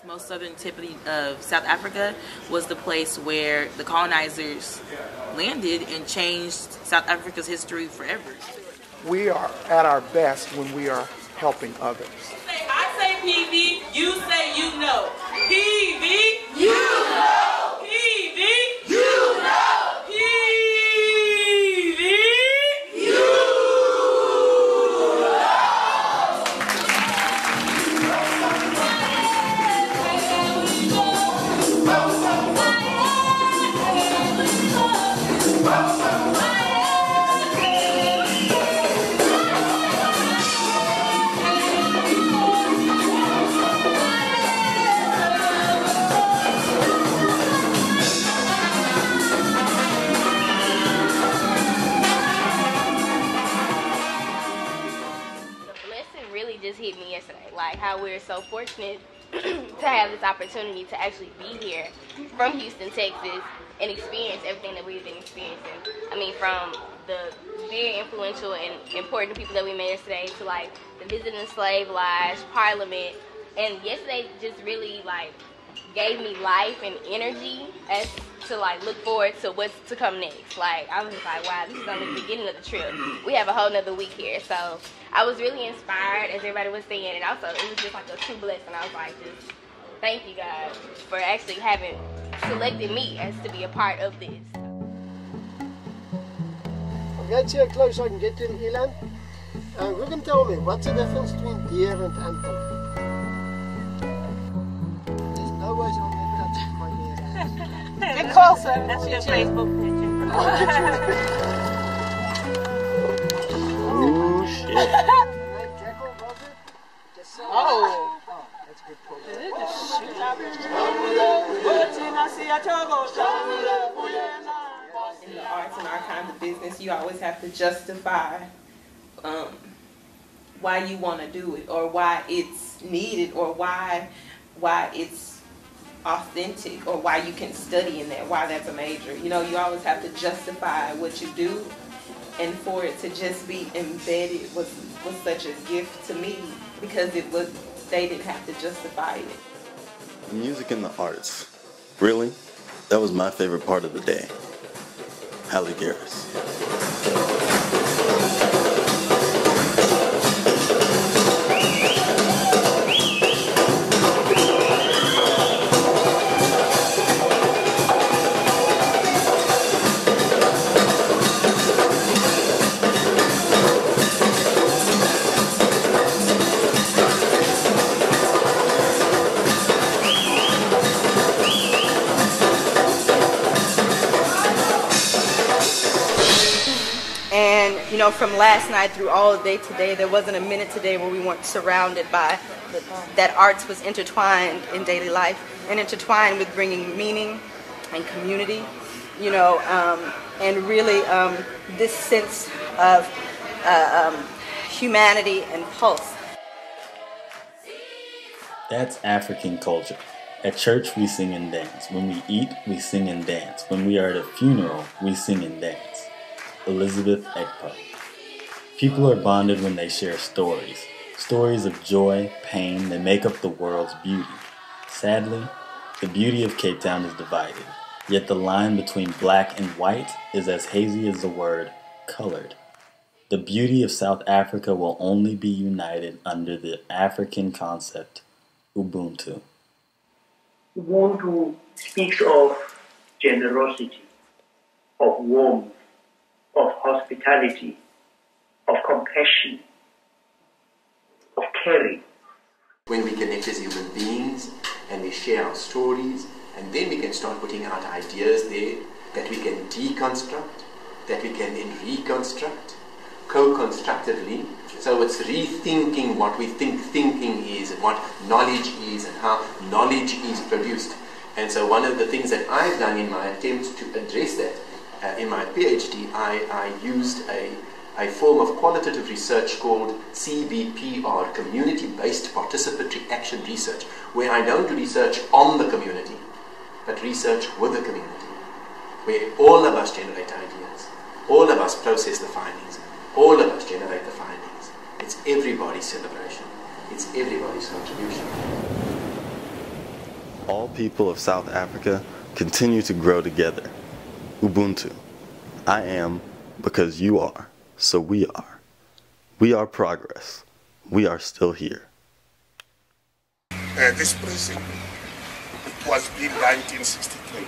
Most southern tip of South Africa was the place where the colonizers landed and changed South Africa's history forever. We are at our best when we are helping others. I say PV, you say you know. PV, you know. PV, you know. PV, you know. Just hit me yesterday, like how we're so fortunate to have this opportunity to actually be here from Houston, Texas, and experience everything that we've been experiencing. I mean, from the very influential and important people that we met yesterday to like the Visiting Slave Lodge, Parliament, and yesterday just really like gave me life and energy as to like look forward to what's to come next. Like I was just like, wow, this is only the beginning of the trip. We have a whole nother week here, so I was really inspired, as everybody was saying, and also it was just like a true blessing. I was like, just thank you guys for actually having selected me as to be a part of this. I'll get you close so I can get to him, Elan. Who can tell me, what's the difference between deer and antelope? There's no way I'm going to touch my deer. Get closer. That's your Facebook picture. Oh, shit. Oh. That's good. In the arts and our kind of business, you always have to justify why you want to do it, or why it's needed, or why it's authentic, or why you can study in that, why that's a major. You know, you always have to justify what you do. And for it to just be embedded was such a gift to me, because they didn't have to justify it. Music and the arts. Really? That was my favorite part of the day. Halle Garris. And, you know, from last night through all day today, there wasn't a minute today where we weren't surrounded by that arts was intertwined in daily life and intertwined with bringing meaning and community, you know, and really this sense of humanity and pulse. That's African culture. At church, we sing and dance. When we eat, we sing and dance. When we are at a funeral, we sing and dance. Elizabeth Ekpa. People are bonded when they share stories. Stories of joy, pain, that make up the world's beauty. Sadly, the beauty of Cape Town is divided. Yet the line between black and white is as hazy as the word colored. The beauty of South Africa will only be united under the African concept, Ubuntu. Ubuntu speaks of generosity, of warmth, of hospitality, of compassion, of caring. When we connect as human beings and we share our stories, and then we can start putting out ideas there that we can deconstruct, that we can then reconstruct, co-constructively. So it's rethinking what we think thinking is, and what knowledge is, and how knowledge is produced. And so one of the things that I've done in my attempt to address that, in my PhD, I used a form of qualitative research called CBPR, Community-Based Participatory Action Research, where I don't do research on the community, but research with the community, where all of us generate ideas, all of us process the findings, all of us generate the findings. It's everybody's celebration. It's everybody's contribution. all people of South Africa continue to grow together. Ubuntu. I am because you are, so we are. We are progress. We are still here. This prison was built 1963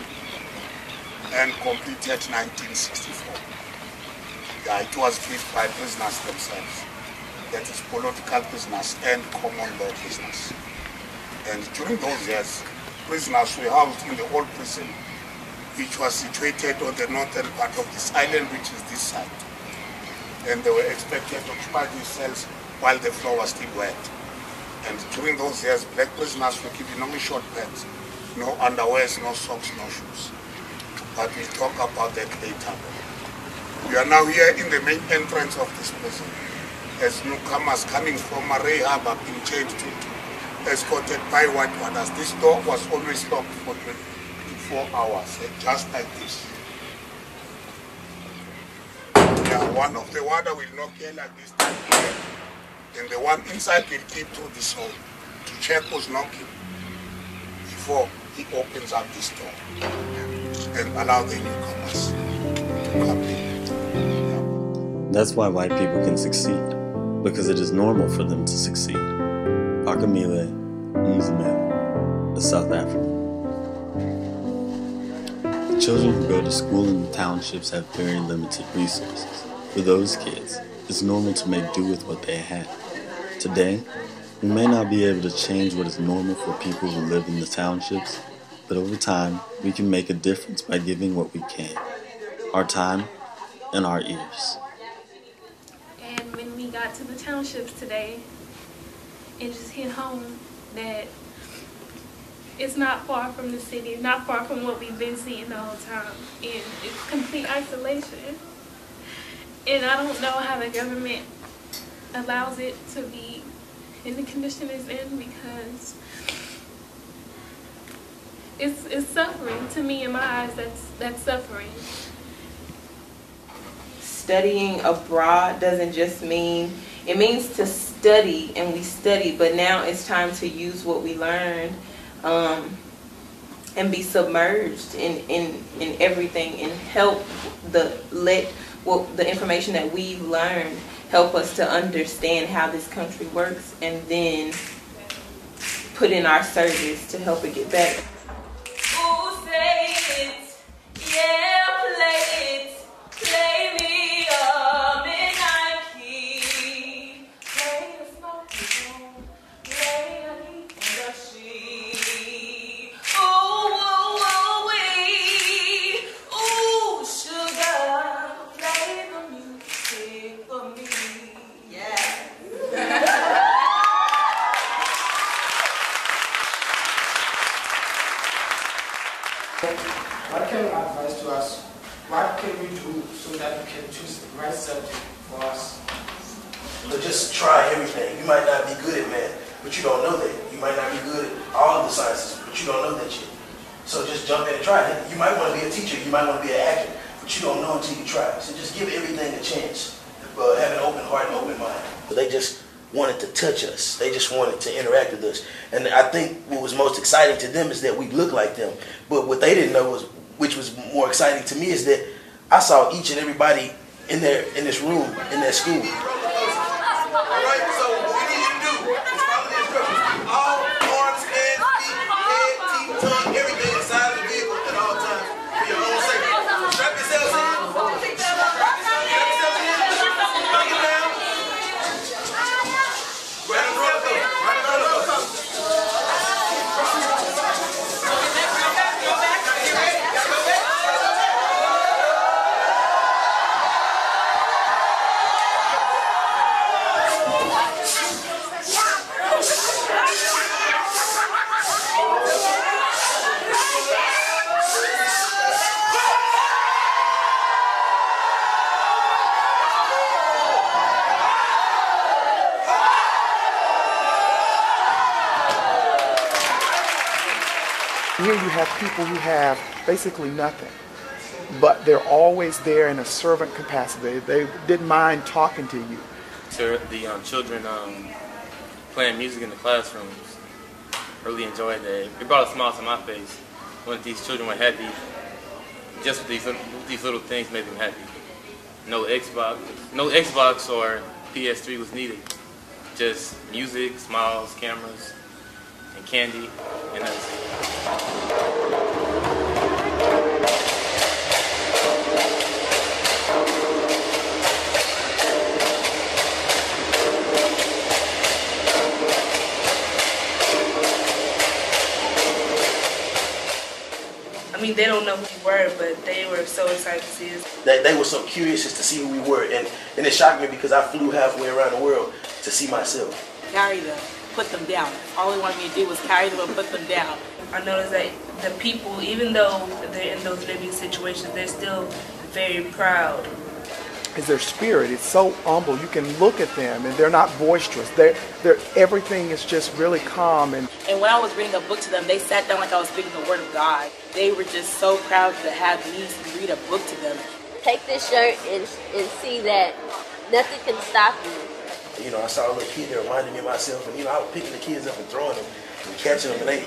and completed 1964. It was built by prisoners themselves, that is political prisoners and common law prisoners. And during those years, prisoners were housed in the old prison, which was situated on the northern part of this island, which is this side. And they were expected to occupy these cells while the floor was still wet. And during those years, black prisoners were given only short pants, no underwears, no socks, no shoes. But we'll talk about that later. We are now here in the main entrance of this prison, as newcomers coming from Marais Harbour being changed to escorted by white warders. This door was always locked for 24 hours, just like this. Yeah, one of the warder will knock here like this time here. And the one inside will keep through this hole to check who's knocking before he opens up this door and allow the newcomers to come in. That's why white people can succeed, because it is normal for them to succeed. Akamile Mzimela, a South African. The children who go to school in the townships have very limited resources. For those kids, it's normal to make do with what they have. Today, we may not be able to change what is normal for people who live in the townships, but over time, we can make a difference by giving what we can, our time and our ears. And when we got to the townships today, it just hit home that it's not far from the city, not far from what we've been seeing the whole time, and it's complete isolation. And I don't know how the government allows it to be in the condition it's in, because it's suffering. To me, in my eyes, that's suffering. Studying abroad doesn't just mean, it means to study, and we study, but now it's time to use what we learned and be submerged in everything, and help the information that we've learned help us to understand how this country works, and then put in our service to help it get better. Ooh, say it, yeah, play me a midnight key, play the smoky song, play a heat on the sheet. Ooh, wee, ooh, sugar, play the music for me. What can you advise to us? What can we do so that we can choose the right subject for us? So just try everything. You might not be good at math, but you don't know that. You might not be good at all of the sciences, but you don't know that yet. So just jump in and try it. You might want to be a teacher, you might want to be an actor, but you don't know until you try. So just give everything a chance. Have an open heart and open mind. They just wanted to touch us. They just wanted to interact with us. And I think what was most exciting to them is that we look like them. But what they didn't know was, which was more exciting to me, is that I saw each and everybody in this room, in that school. Alright, so what we need you to do is follow the instructions. All arms, hands, feet, head, teeth, tongue, everything inside of the vehicle at all times for your own safety. Strap yourselves in. Here you have people who have basically nothing, but they're always there in a servant capacity. They didn't mind talking to you. To the children playing music in the classrooms, really enjoyed that. It brought a smile to my face when these children were happy. Just with these little things made them happy. No Xbox or PS3 was needed. Just music, smiles, cameras, and candy, and that's it. I mean, they don't know who we were, but they were so excited to see us. They were so curious just to see who we were, and it shocked me because I flew halfway around the world to see myself. Carry them, put them down. All they wanted me to do was carry them and put them down. I noticed that the people, even though they're in those living situations, they're still very proud. Is their spirit. It's so humble. You can look at them and they're not boisterous. Everything is just really calm. And when I was reading a book to them, they sat down like I was speaking the word of God. They were just so proud to have me read a book to them. Take this shirt and see that nothing can stop you. You know, I saw a little kid that reminded me of myself, and I was picking the kids up and throwing them and catching them, and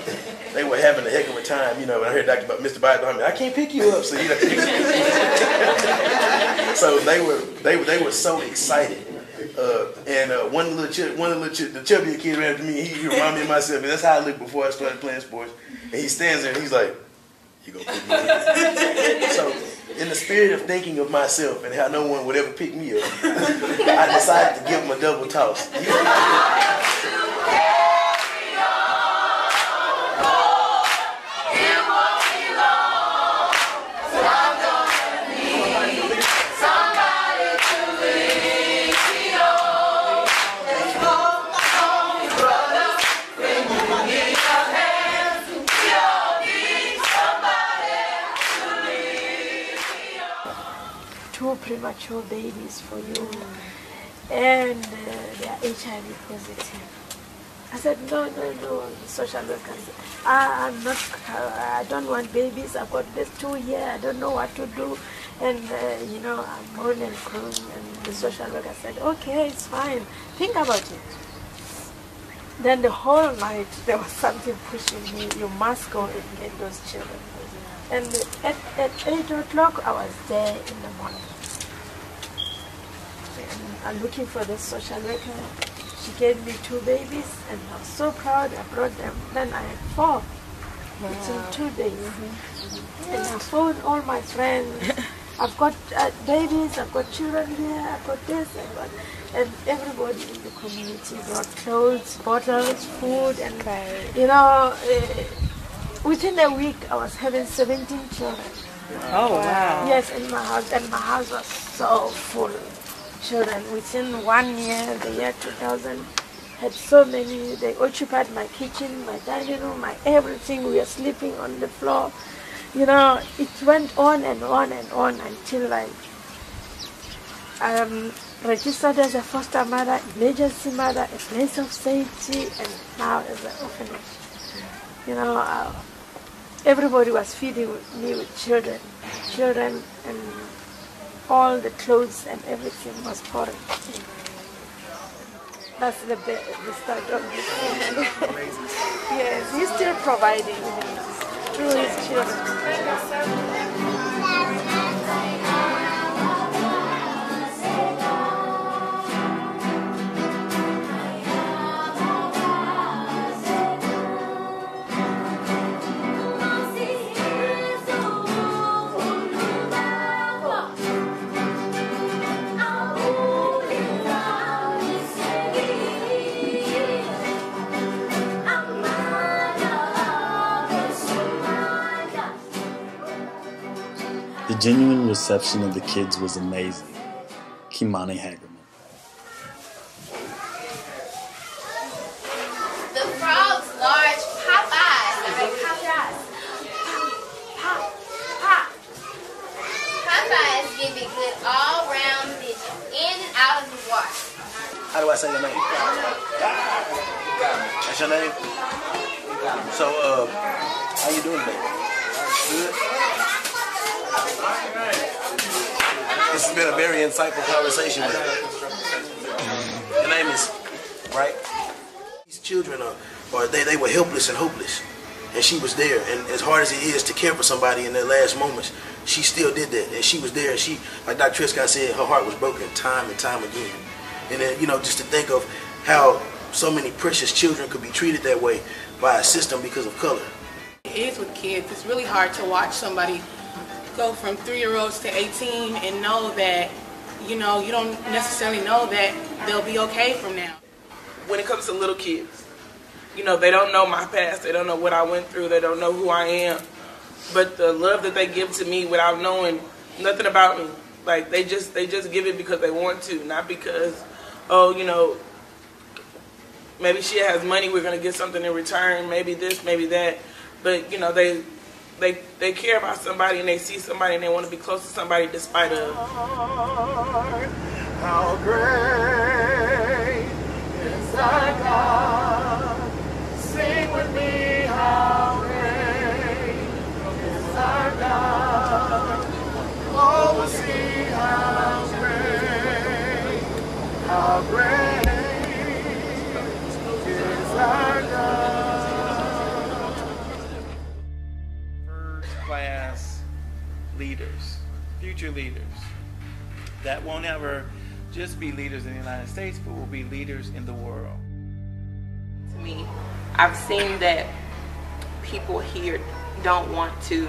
they were having a heck of a time. When I heard Mr. Biden behind me, I can't pick you up, so so they were so excited. One of the chubbier kid ran up to me. He reminded me of myself, and that's how I looked before I started playing sports. And he stands there and he's like, "You gonna pick me up?" So, in the spirit of thinking of myself and how no one would ever pick me up, I decided to give him a double toss. Two premature babies for you, and they are HIV positive. I said, no, social worker. I don't want babies. I've got this 2 years. I don't know what to do. And, I'm moaning and crying. And the social worker said, okay, it's fine. Think about it. Then the whole night, there was something pushing me. You must go and get those children. And at 8 o'clock, I was there in the morning. And I'm looking for the social worker. She gave me 2 babies, and I was so proud. I brought them. Then I had 4. Within 2 days. And I phoned all my friends. I've got babies, I've got children here, I've got this, and everybody in the community brought clothes, bottles, food, and within a week I was having 17 children. Oh wow! Yes, in my house, and my house was so full. Children within 1 year, the year 2000, had so many. They occupied my kitchen, my dining room, my everything. We were sleeping on the floor. It went on and on and on until I registered as a foster mother, emergency mother, a place of safety, and now as an orphanage. Everybody was feeding me with children, and all the clothes and everything was pouring. That's the start of this. Yes, he's still providing through his children. The genuine reception of the kids was amazing. Kimani Hagerman. The frog's large pop eyes. Popeyes give it good all-round vision, in and out of the water. How do I say your name? That's your name? So, how you doing today? Good? This has been a very insightful conversation with you. Your name is, right? These children are or they were helpless and hopeless. And she was there. And as hard as it is to care for somebody in their last moments, she still did that. And she was there. And she, like Dr. Trescott said, her heart was broken time and time again. And then, you know, just to think of how so many precious children could be treated that way by a system because of color. It is with kids. It's really hard to watch somebody go from 3-year-olds to 18 and know that, you know, you don't necessarily know that they'll be okay from now. When it comes to little kids, you know, they don't know my past. They don't know what I went through. They don't know who I am. But the love that they give to me without knowing nothing about me, like they just give it because they want to, not because, oh, you know, maybe she has money, we're going to get something in return, maybe this, maybe that. But, you know, they care about somebody and they see somebody and they want to be close to somebody despite of. How great is our God. Sing with me, how great is our God. Oh, we'll see how great is our God. First-class leaders, future leaders, that won't ever just be leaders in the United States, but will be leaders in the world. To me, I've seen that people here don't want to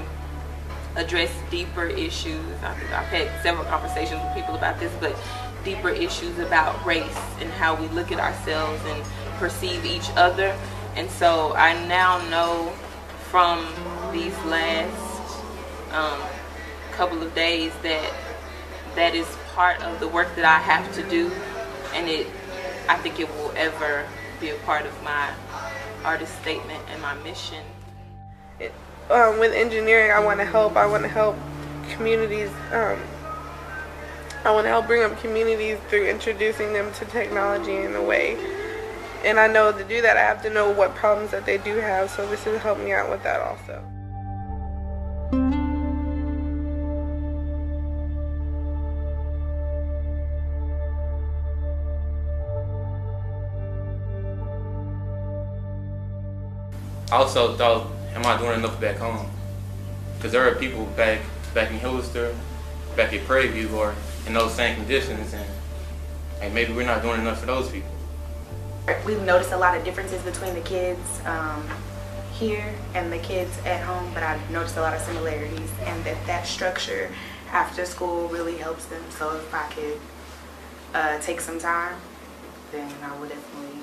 address deeper issues. I've had several conversations with people about this, but deeper issues about race and how we look at ourselves and perceive each other. And so I now know from these last couple of days that is part of the work that I have to do, and I think it will ever be a part of my artist statement and my mission. With engineering, I want to help communities. I want to help bring up communities through introducing them to technology in a way. And I know to do that, I have to know what problems that they do have, so this has helped me out with that also. I also thought, am I doing enough back home? Because there are people back in Hillster, back at Prairie View who are in those same conditions, and maybe we're not doing enough for those people. We've noticed a lot of differences between the kids here and the kids at home, but I've noticed a lot of similarities, and that structure after school really helps them. So if I could take some time, then I would definitely